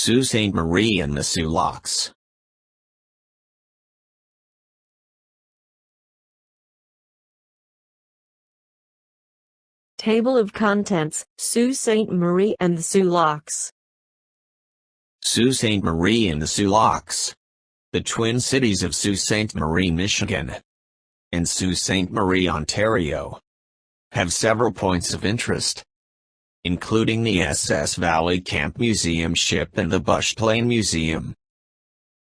Sault Ste Marie and the Soo Locks. Table of Contents, Sault Ste Marie and the Soo Locks. Sault Ste Marie and the Soo Locks. The twin cities of Sault Ste Marie, Michigan, and Sault Ste Marie, Ontario, have several points of interest, including the SS Valley Camp Museum ship and the Bushplane Museum.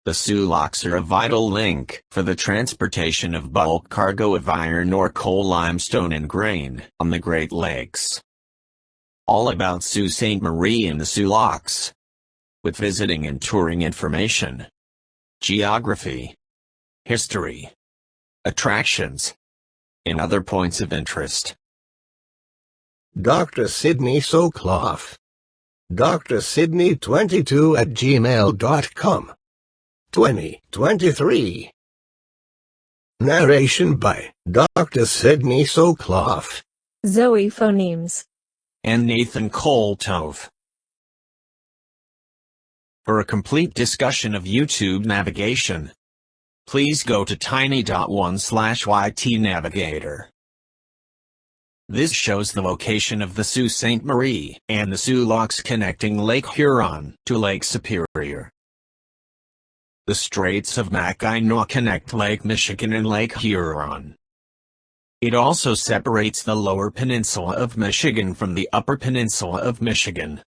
The Soo Locks are a vital link for the transportation of bulk cargo of iron ore, coal, limestone and grain on the Great Lakes. All about Sault Ste Marie and the Soo Locks, with visiting and touring information, geography, history, attractions, and other points of interest. Dr. Sydney Soclof. Dr. Sydney22@gmail.com. 2023. Narration by Dr. Sydney Soclof, Zoe Phonemes, and Nathan Koltove. For a complete discussion of YouTube navigation, please go to tiny.1/ytnavigator. This shows the location of the Sault Ste. Marie and the Soo Locks connecting Lake Huron to Lake Superior. The Straits of Mackinac connect Lake Michigan and Lake Huron. It also separates the Lower Peninsula of Michigan from the Upper Peninsula of Michigan.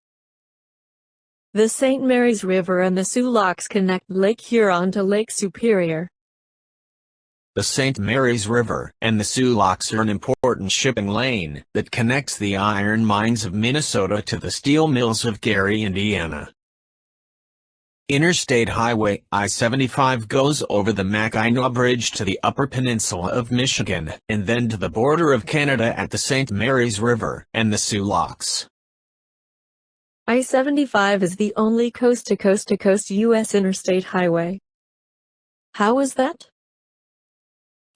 The St. Mary's River and the Soo Locks connect Lake Huron to Lake Superior. The St. Mary's River and the Soo Locks are an important shipping lane that connects the iron mines of Minnesota to the steel mills of Gary, Indiana. Interstate Highway I-75 goes over the Mackinac Bridge to the Upper Peninsula of Michigan and then to the border of Canada at the St. Mary's River and the Soo Locks. I-75 is the only coast-to-coast U.S. interstate highway. How is that?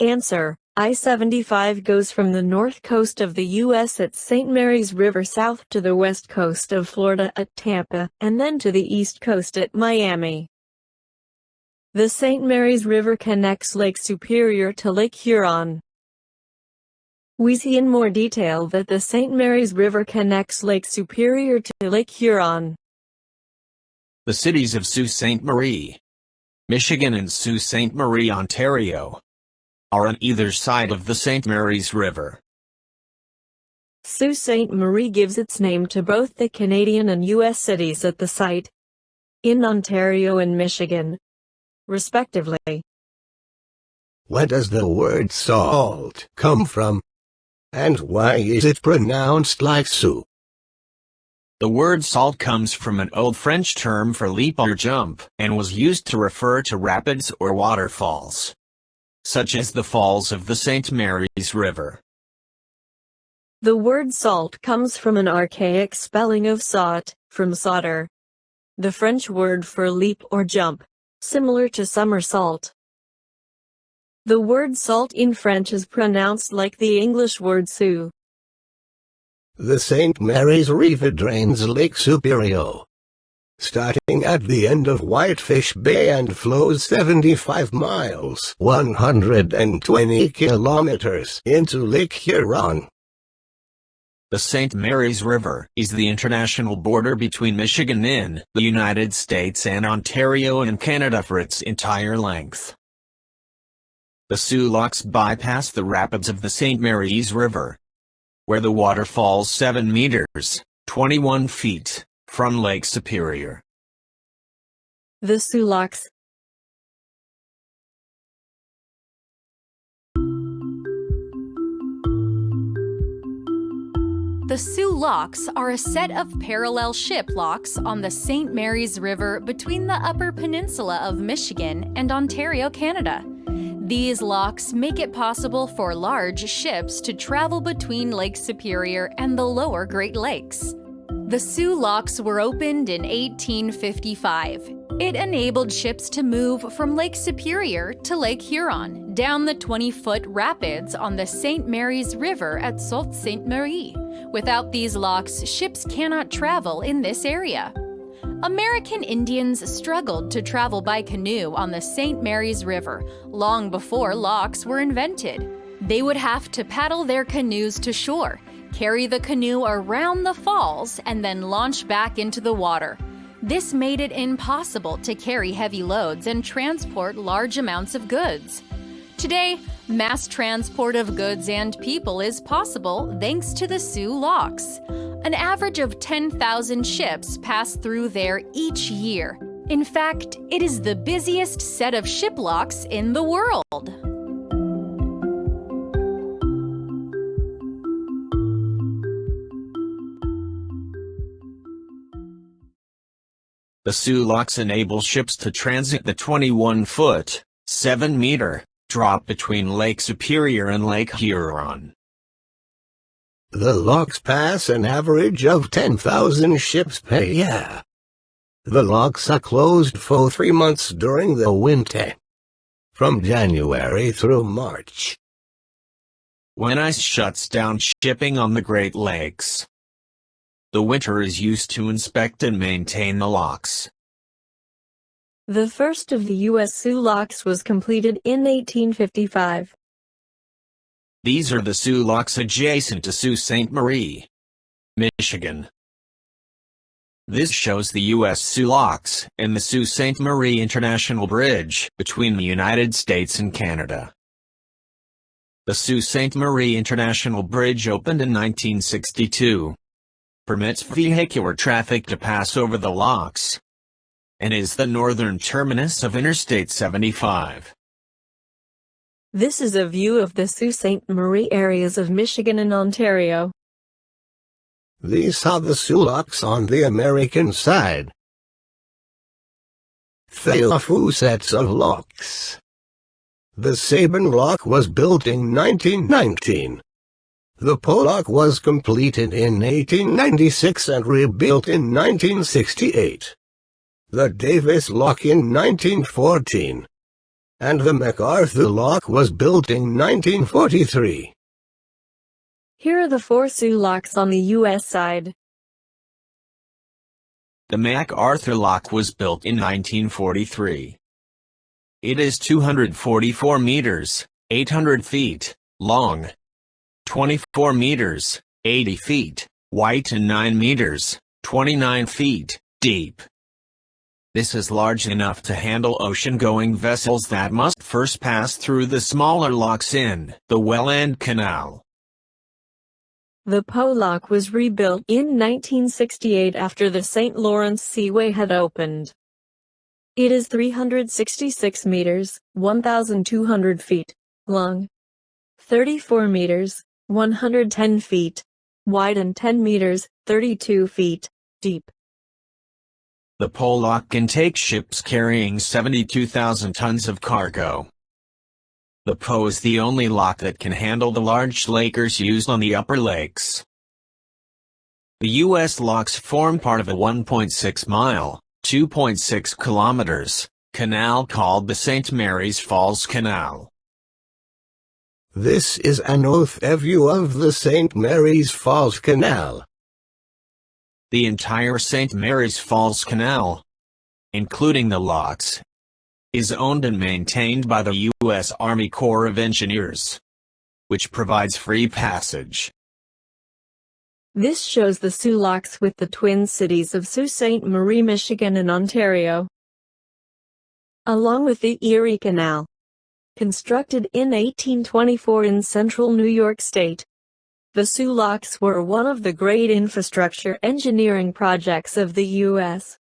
Answer: I-75 goes from the north coast of the U.S. at St. Mary's River south to the west coast of Florida at Tampa, and then to the east coast at Miami. The St. Mary's River connects Lake Superior to Lake Huron. We see in more detail that the St. Mary's River connects Lake Superior to Lake Huron. The cities of Sault Ste. Marie, Michigan and Sault Ste. Marie, Ontario, are on either side of the St. Mary's River. Sault Ste. Marie gives its name to both the Canadian and U.S. cities at the site, in Ontario and Michigan, respectively. Where does the word salt come from? And why is it pronounced like Soo? The word salt comes from an Old French term for leap or jump, and was used to refer to rapids or waterfalls, such as the falls of the St. Mary's River. The word salt comes from an archaic spelling of saut, from solder, the French word for leap or jump, similar to somersault. The word salt in French is pronounced like the English word Soo. The St. Mary's River drains Lake Superior, starting at the end of Whitefish Bay and flows 75 miles (120 kilometers) into Lake Huron. The St. Mary's River is the international border between Michigan in the United States and Ontario and Canada for its entire length. The Soo Locks bypass the rapids of the St. Mary's River, where the water falls 7 meters, 21 feet, from Lake Superior. The Soo Locks. The Soo Locks are a set of parallel ship locks on the St. Mary's River between the Upper Peninsula of Michigan and Ontario, Canada. These locks make it possible for large ships to travel between Lake Superior and the lower Great Lakes. The Soo Locks were opened in 1855. It enabled ships to move from Lake Superior to Lake Huron, down the 20-foot rapids on the St. Mary's River at Sault Ste. Marie. Without these locks, ships cannot travel in this area. American Indians struggled to travel by canoe on the St. Mary's River long before locks were invented. They would have to paddle their canoes to shore, carry the canoe around the falls, and then launch back into the water. This made it impossible to carry heavy loads and transport large amounts of goods. Today, mass transport of goods and people is possible thanks to the Soo Locks. An average of 10,000 ships pass through there each year. In fact, it is the busiest set of ship locks in the world. The Soo Locks enable ships to transit the 21-foot, 7-meter, drop between Lake Superior and Lake Huron. The locks pass an average of 10,000 ships per year. The locks are closed for 3 months during the winter, from January through March. When ice shuts down shipping on the Great Lakes, the winter is used to inspect and maintain the locks. The first of the U.S. Soo Locks was completed in 1855. These are the Soo Locks adjacent to Sault Ste. Marie, Michigan. This shows the U.S. Soo Locks and the Sault Ste. Marie International Bridge between the United States and Canada. The Sault Ste. Marie International Bridge opened in 1962. Permits vehicular traffic to pass over the locks, and is the northern terminus of Interstate 75. This is a view of the Sault Ste. Marie areas of Michigan and Ontario. These are the Soo Locks on the American side. There are 2 sets of locks. The Sabin Lock was built in 1919. The Pollock was completed in 1896 and rebuilt in 1968. The Davis Lock in 1914. And the MacArthur Lock was built in 1943. Here are the 4 Soo Locks on the U.S. side. The MacArthur Lock was built in 1943. It is 244 meters, 800 feet, long, 24 meters, 80 feet, wide and 9 meters, 29 feet, deep. This is large enough to handle ocean-going vessels that must first pass through the smaller locks in the Welland Canal. The Pollock was rebuilt in 1968 after the St. Lawrence Seaway had opened. It is 366 meters, 1,200 feet, long, 34 meters, 110 feet, wide and 10 meters, 32 feet, deep. The Pollock can take ships carrying 72,000 tons of cargo. The Po is the only lock that can handle the large lakers used on the upper lakes. The U.S. locks form part of a 1.6-mile, 2.6 kilometers, canal called the St. Mary's Falls Canal. This is an overview view of the St. Mary's Falls Canal. The entire St. Mary's Falls Canal, including the locks, is owned and maintained by the U.S. Army Corps of Engineers, which provides free passage. This shows the Soo Locks with the twin cities of Sault Ste. Marie, Michigan and Ontario, along with the Erie Canal. Constructed in 1824 in central New York State, the Soo Locks were one of the great infrastructure engineering projects of the U.S.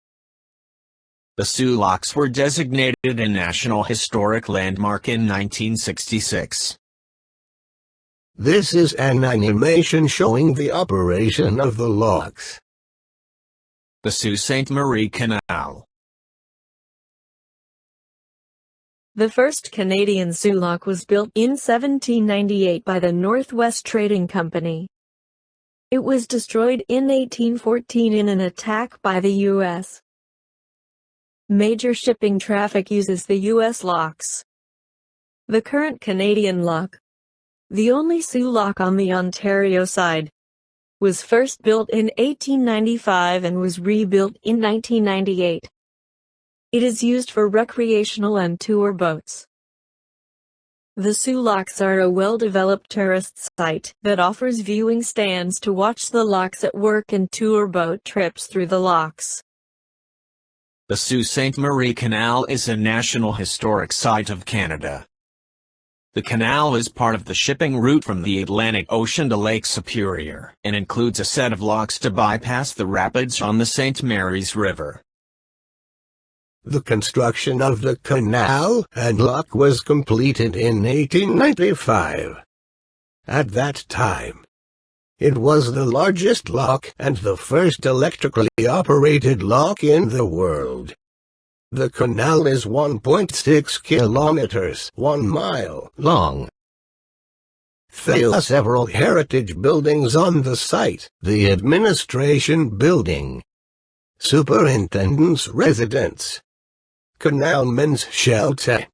The Soo Locks were designated a National Historic Landmark in 1966. This is an animation showing the operation of the locks. The Sault Ste. Marie Canal. The first Canadian Soo Lock was built in 1798 by the Northwest Trading Company. It was destroyed in 1814 in an attack by the U.S. Major shipping traffic uses the U.S. locks. The current Canadian lock, the only Soo Lock on the Ontario side, was first built in 1895 and was rebuilt in 1998. It is used for recreational and tour boats. The Soo Locks are a well-developed tourist site that offers viewing stands to watch the locks at work and tour boat trips through the locks. The Sault Ste. Marie Canal is a National Historic Site of Canada. The canal is part of the shipping route from the Atlantic Ocean to Lake Superior and includes a set of locks to bypass the rapids on the St. Mary's River. The construction of the canal and lock was completed in 1895. At that time, it was the largest lock and the first electrically operated lock in the world. The canal is 1.6 kilometers, 1 mile long. There are several heritage buildings on the site: the Administration Building, Superintendent's Residence, Canal Men's Shelter,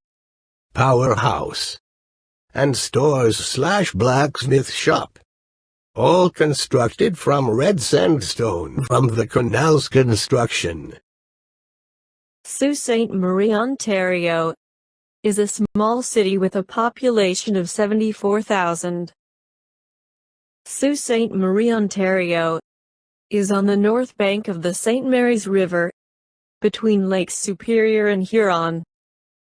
Powerhouse, and Stores/Blacksmith Shop, all constructed from red sandstone from the canal's construction. Sault Ste. Marie, Ontario, is a small city with a population of 74,000. Sault Ste. Marie, Ontario, is on the north bank of the St. Mary's River, between Lakes Superior and Huron,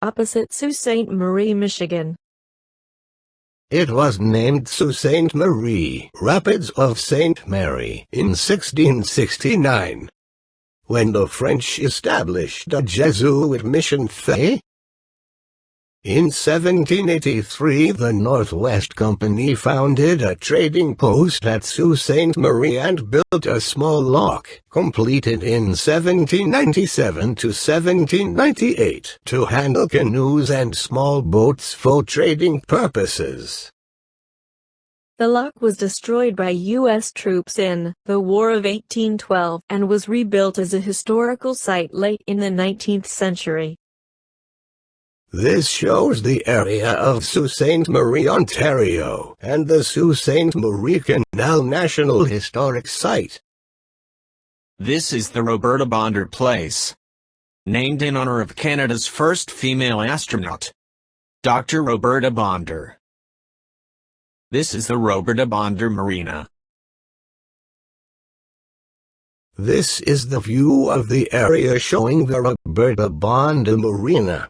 opposite Sault Ste. Marie, Michigan. It was named Sault Ste. Marie, Rapids of St. Mary, in 1669, when the French established a Jesuit mission there. In 1783 the Northwest Company founded a trading post at Sault Ste. Marie and built a small lock, completed in 1797 to 1798, to handle canoes and small boats for trading purposes. The lock was destroyed by U.S. troops in the War of 1812 and was rebuilt as a historical site late in the 19th century. This shows the area of Sault Ste. Marie, Ontario, and the Sault Ste. Marie Canal National Historic Site. This is the Roberta Bonder Place, named in honor of Canada's first female astronaut, Dr. Roberta Bonder. This is the Roberta Bonder Marina. This is the view of the area showing the Roberta Bonder Marina.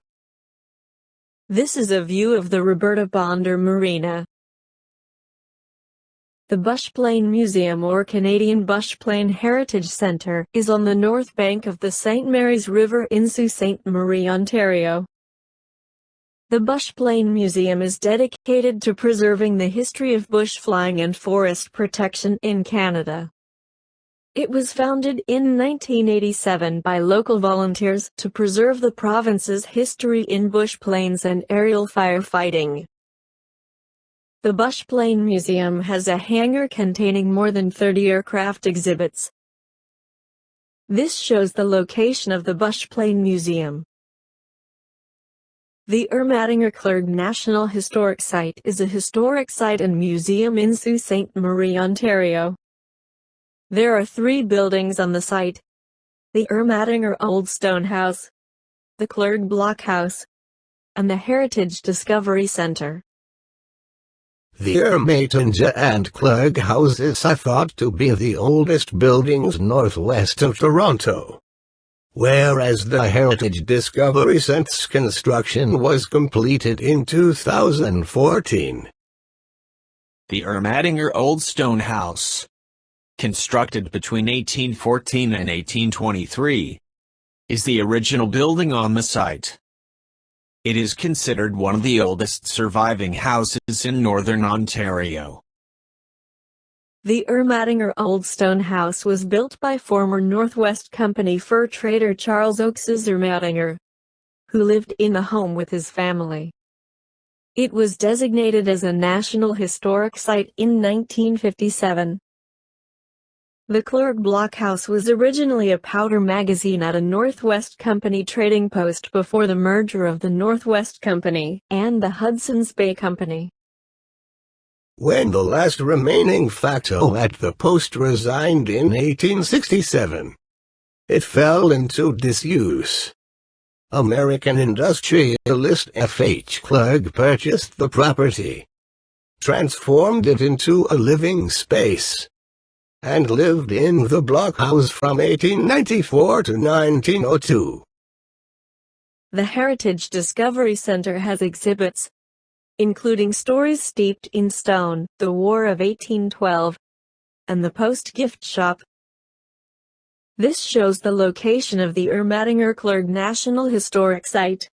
This is a view of the Roberta Bonder Marina. The Bushplane Museum, or Canadian Bushplane Heritage Centre, is on the north bank of the St. Mary's River in Sault Ste. Marie, Ontario. The Bushplane Museum is dedicated to preserving the history of bush flying and forest protection in Canada. It was founded in 1987 by local volunteers to preserve the province's history in bush planes and aerial firefighting. The Bushplane Museum has a hangar containing more than 30 aircraft exhibits. This shows the location of the Bushplane Museum. The Ermatinger-Clergue National Historic Site is a historic site and museum in Sault Ste. Marie, Ontario. There are 3 buildings on the site: the Ermatinger Old Stone House, the Clergue Block House, and the Heritage Discovery Centre. The Ermatinger-Clergue houses are thought to be the oldest buildings northwest of Toronto, whereas the Heritage Discovery Centre's construction was completed in 2014. The Ermatinger Old Stone House, constructed between 1814 and 1823, is the original building on the site. It is considered one of the oldest surviving houses in northern Ontario. The Ermatinger Old Stone House was built by former Northwest Company fur trader Charles Oakes Ermatinger, who lived in the home with his family. It was designated as a National Historic Site in 1957. The Clergue Block House was originally a powder magazine at a Northwest Company trading post before the merger of the Northwest Company and the Hudson's Bay Company. When the last remaining facto at the post resigned in 1867, it fell into disuse. American industrialist F.H. purchased the property, transformed it into a living space, and lived in the blockhouse from 1894 to 1902. The Heritage Discovery Center has exhibits, including stories steeped in stone, the War of 1812, and the Post Gift Shop. This shows the location of the Ermatinger-Clergue National Historic Site.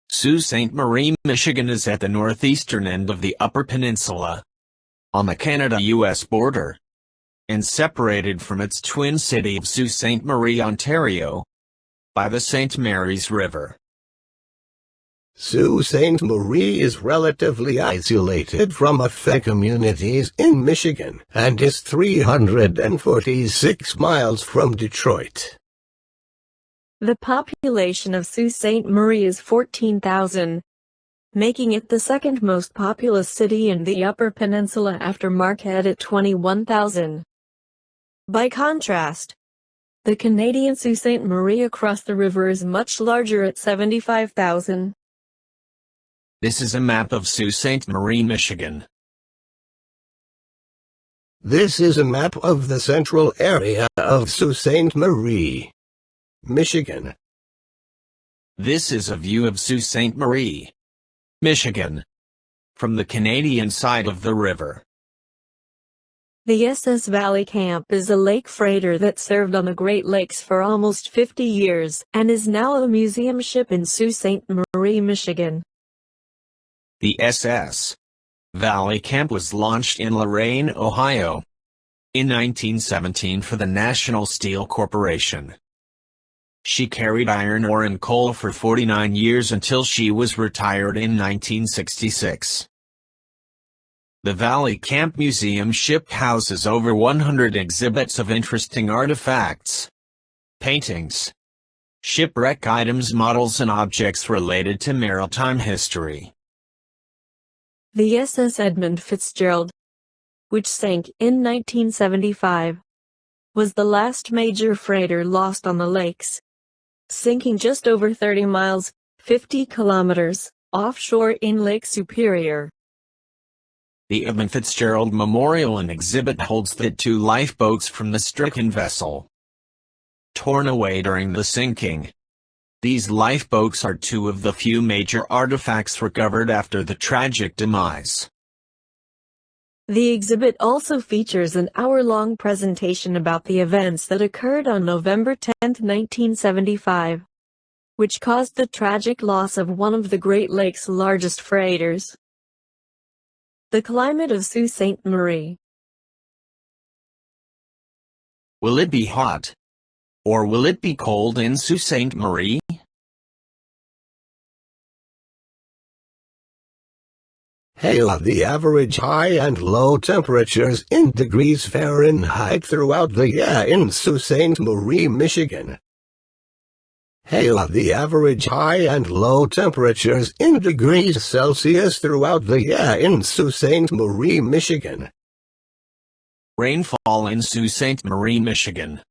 Sault Ste. Marie, Michigan is at the northeastern end of the Upper Peninsula, on the Canada-US border, and separated from its twin city of Sault Ste. Marie, Ontario, by the St. Mary's River. Sault Ste. Marie is relatively isolated from other communities in Michigan and is 346 miles from Detroit. The population of Sault Ste. Marie is 14,000, making it the second most populous city in the Upper Peninsula after Marquette at 21,000. By contrast, the Canadian Sault Ste. Marie across the river is much larger at 75,000. This is a map of Sault Ste. Marie, Michigan. This is a map of the central area of Sault Ste. Marie, Michigan. This is a view of Sault Ste. Marie, Michigan, from the Canadian side of the river. The SS Valley Camp is a lake freighter that served on the Great Lakes for almost 50 years and is now a museum ship in Sault Ste. Marie, Michigan. The SS Valley Camp was launched in Lorain, Ohio, in 1917 for the National Steel Corporation. She carried iron ore and coal for 49 years until she was retired in 1966. The Valley Camp Museum ship houses over 100 exhibits of interesting artifacts, paintings, shipwreck items, models and objects related to maritime history. The SS Edmund Fitzgerald, which sank in 1975, was the last major freighter lost on the lakes, sinking just over 30 miles, 50 kilometers, offshore in Lake Superior. The Edmund Fitzgerald Memorial and Exhibit holds the two lifeboats from the stricken vessel, torn away during the sinking. These lifeboats are two of the few major artifacts recovered after the tragic demise. The exhibit also features an hour-long presentation about the events that occurred on November 10, 1975, which caused the tragic loss of one of the Great Lakes' largest freighters. The climate of Sault Ste. Marie. Will it be hot? Or will it be cold in Sault Ste. Marie? The average high and low temperatures in degrees Fahrenheit throughout the year in Sault Ste. Marie, Michigan. The average high and low temperatures in degrees Celsius throughout the year in Sault Ste. Marie, Michigan. Rainfall in Sault Ste. Marie, Michigan.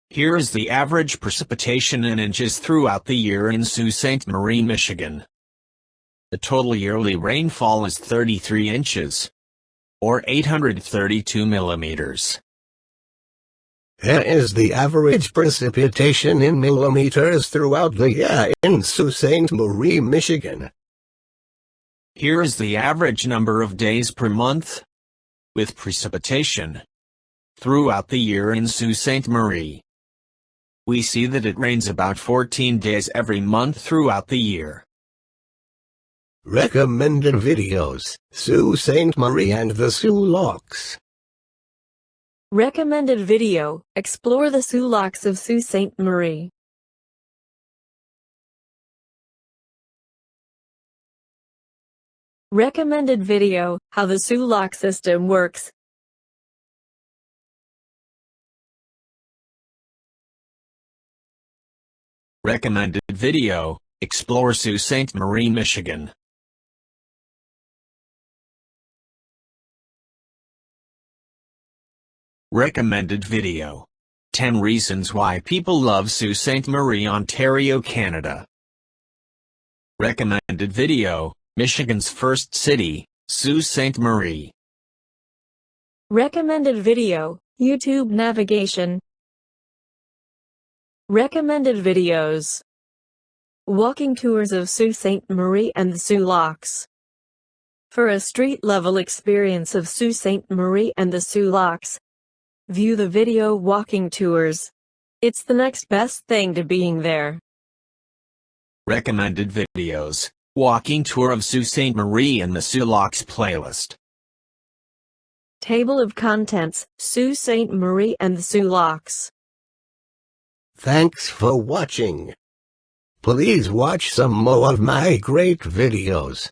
Here is the average precipitation in inches throughout the year in Sault Ste. Marie, Michigan. The total yearly rainfall is 33 inches, or 832 millimeters. Here is the average precipitation in millimeters throughout the year in Sault Ste. Marie, Michigan. Here is the average number of days per month, with precipitation, throughout the year in Sault Ste. Marie. We see that it rains about 14 days every month throughout the year. Recommended videos: Sault Ste. Marie and the Soo Locks. Recommended video: Explore the Soo Locks of Sault Ste. Marie. Recommended video: How the Soo Lock system works. Recommended video: Explore Sault Ste. Marie, Michigan. Recommended video. 10 reasons why people love Sault Ste. Marie, Ontario, Canada. Recommended video, Michigan's first city, Sault Ste. Marie. Recommended video, YouTube navigation. Recommended videos. Walking tours of Sault Ste. Marie and the Soo Locks. For a street-level experience of Sault Ste. Marie and the Soo Locks, view the video walking tours. It's the next best thing to being there. Recommended videos, walking tour of Sault Ste. Marie and the Soo Locks playlist. Table of contents, Sault Ste. Marie and the Soo Locks. Thanks for watching. Please watch some more of my great videos.